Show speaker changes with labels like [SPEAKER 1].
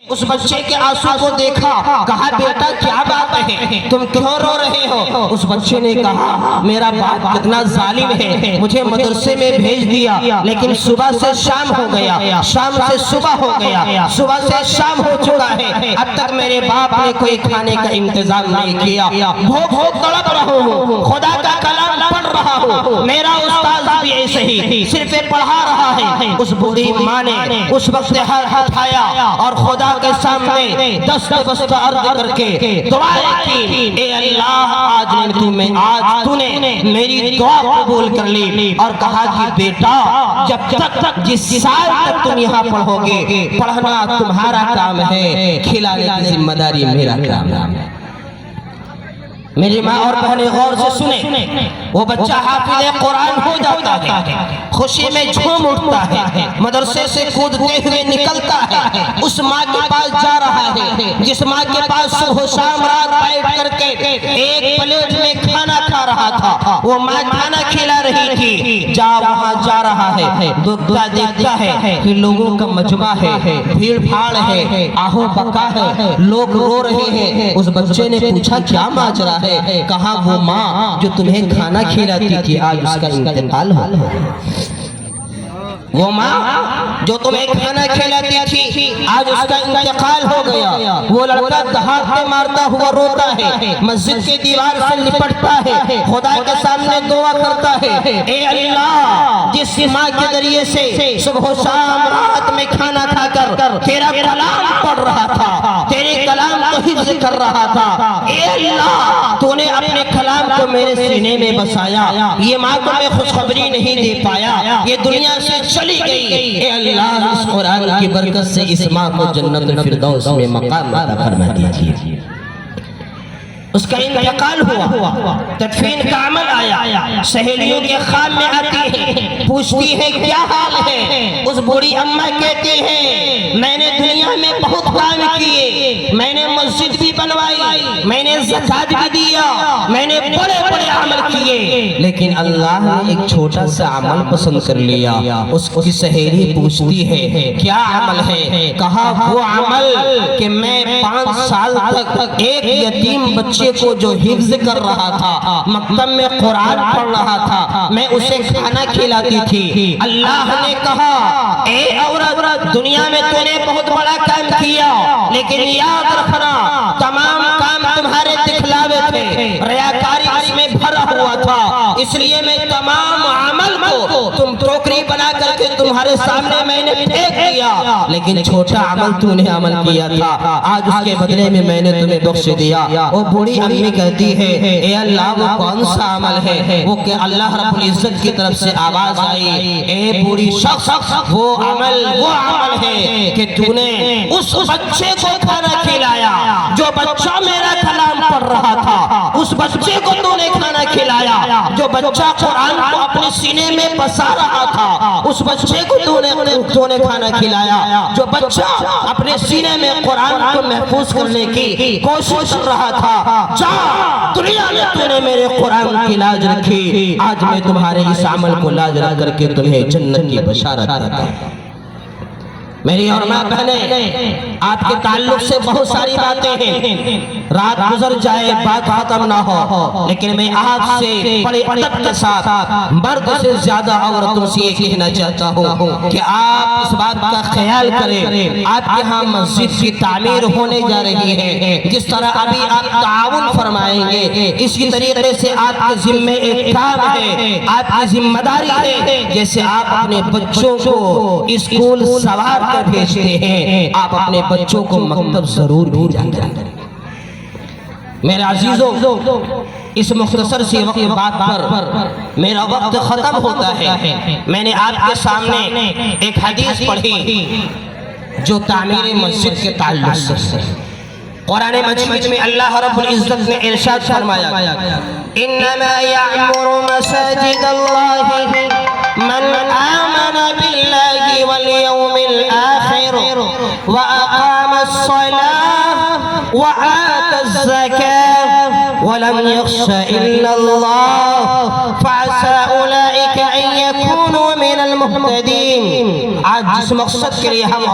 [SPEAKER 1] اس بچے کے آنسو کو دیکھا، کہا بیٹا کیا بات ہے، تم کیوں رو رہے ہو؟ اس بچے نے کہا میرا باپ کتنا ظالم ہے، مجھے مدرسے میں بھیج دیا لیکن صبح سے شام ہو گیا، شام سے صبح ہو گیا، صبح سے شام ہو چکا ہے، اب تک میرے باپ نے کوئی کھانے کا انتظام نہیں کیا، بھوک بھوک تڑپ رہا ہوں، خدا کا کلام پڑھ رہا ہوں، میرا استاذ بھی ایسے ہی صرف پڑھا رہا ہے۔ اس بوڑھی ماں نے اس وقت ہاتھ اٹھایا اور خدا کے سامنے دست بست عرض کر کے دعائیں کی، اے اللہ آج تو نے میری دعا قبول کر لی، اور کہا کہ بیٹا جب تک جس سال تک تم یہاں پڑھو گے، پڑھنا تمہارا کام ہے، کھلانے کی ذمہ داری میرا کام ہے۔ میری ماں اور بہنیں غور سے سنیں، وہ بچہ حافظ قرآن ہو جاتا ہے، خوشی میں جھوم اٹھتا ہے، مدرسے سے کودتے ہوئے نکلتا ہے، اس ماں کے پاس جا رہا ہے جس ماں کے پاس صبح و شام رات بیٹھ کر کے ایک پلیٹ میں کھانا کھا رہا تھا، وہ ماں کھانا کھلا رہی تھی، وہاں جا رہا ہے، دیکھتا ہے کہ لوگوں کا مجمع ہے، بھیڑ بھاڑ ہے، آہو بکا ہے، لوگ رو رہے ہیں۔ اس بچے نے پوچھا کیا ماجرا ہے؟ کہا وہ ماں جو تمہیں کھانا کھلاتی تھی آج اس کا انتقال ہو گیا، وہ ماں جو تمہیں کھانا کھلاتی تھی آج اس کا انتقال ہو گیا۔ وہ لڑکا دہاڑے مارتا ہوا روتا ہے، مسجد کے دیوار سے لپٹتا ہے، خدا کے سامنے دعا کرتا ہے، اے اللہ جس ماں کے ذریعے سے صبح و شام رات میں کھانا کھا کر تیرا کلام پڑھ رہا تھا، تیرے کلام کو حفظ کر رہا تھا، اے اللہ تو نے اپنے کلام کو میرے سینے میں بسایا، یہ ماں کو میں خوشخبری نہیں دے پایا، یہ دنیا سے چلی گئی، اے اللہ اس قرآن کی برکت سے اس ماں کو جنت الفردوس میں مقام عطا فرما دیجیے۔ اس کا انتقال ہوا، تدفین کا عمل آیا، سہیلیوں کے خواب میں آتی ہے، پوچھتی ہے کیا حال ہے؟ اس بوڑھی اماں کہتی ہے میں نے دنیا میں بہت کام کیے، میں نے مسجد بھی بنوائی، میں نے زکوٰۃ بھی دیا، میں نے بڑے بڑے عمل کیے، لیکن اللہ نے ایک چھوٹا سا عمل پسند کر لیا۔ اس کی سہیلی پوچھتی ہے کیا عمل ہے؟ کہا وہ عمل کہ میں 5 سال تک ایک یتیم بچے کو جو حفظ کر رہا تھا، مکتب میں قرآن پڑھ رہا تھا، میں اسے کھانا کھلاتی تھی۔ اللہ نے کہا اے عورت دنیا میں تو نے بہت بڑا کام کیا، لیکن یاد رکھنا تمام کام تمہارے دکھلاوے تھے، ریاکاری اس میں بھرا ہوا تھا، اس لیے میں تمام عمل کو تم ٹوکری بنا کر کے تمہارے سامنے میں نے پھینک دیا، لیکن چھوٹا عمل تو نے عمل کیا تھا، آج اس کے بدلے میں میں نے تمہیں بخش دیا۔ وہ بوڑھی امی کہتی ہے اے اللہ وہ کون سا عمل ہے؟ وہ کہ اللہ رب العزت کی طرف سے آواز آئی اے بوڑھی شخص وہ عمل ہے کہ تو نے اس بچے کو کھانا کھلایا، جو بچہ میرا کلام پڑھ رہا تھا، اس بچے کو تو نے کھانا کھلایا، جو بچہ قرآن کو اپنے سینے میں بسا رہا تھا، اس بچے کو تو نے کھانا کھلایا، جو بچہ اپنے سینے میں قرآن کو محفوظ کرنے کی کوشش کر رہا تھا، جا دنیا میں تو نے میرے قرآن کی لاج رکھی، آج میں تمہارے اس عمل کو لاج رکھ کر کے تمہیں جنت کی بشارت دیتا ہوں۔ میری اور ماں بہنیں آپ کے تعلق سے بہت ساری باتیں ہیں، رات گزر جائے بات ختم نہ ہو، لیکن میں آپ سے بڑے ادب کے ساتھ مرد سے زیادہ عورتوں سے یہ کہنا چاہتا ہوں کہ آپ اس بات کا خیال کریں، آپ کے ہاں مسجد کی تعمیر ہونے جا رہی ہے، جس طرح ابھی آپ تعاون فرمائیں گے اسی طریقے سے آپ کے ذمہ ایک کام ہے، آپ کی ذمہ داری ہے، جیسے آپ اپنے بچوں کو اسکول سوار بھیجتے ہیں آپ اپنے بچوں کو مکتب ضرور بھیجا کریں۔ میرے عزیزوں اس مختصر سی وقت بات پر میرا وقت ختم ہوتا ہے، میں نے آپ کے سامنے ایک حدیث پڑھی جو تعمیر مسجد کے تعلق سے قرآن مجید میں اللہ رب العزت نے ارشاد فرمایا انما یعمر مساجد اللہ من آمن باللہ والیوم الآخر وأقام الصلاة وآت الزكاة ولم يخش إلا الله فعسى أولئك أن يكونوا من المهتدين۔ آج جس مقصد کے لیے ہم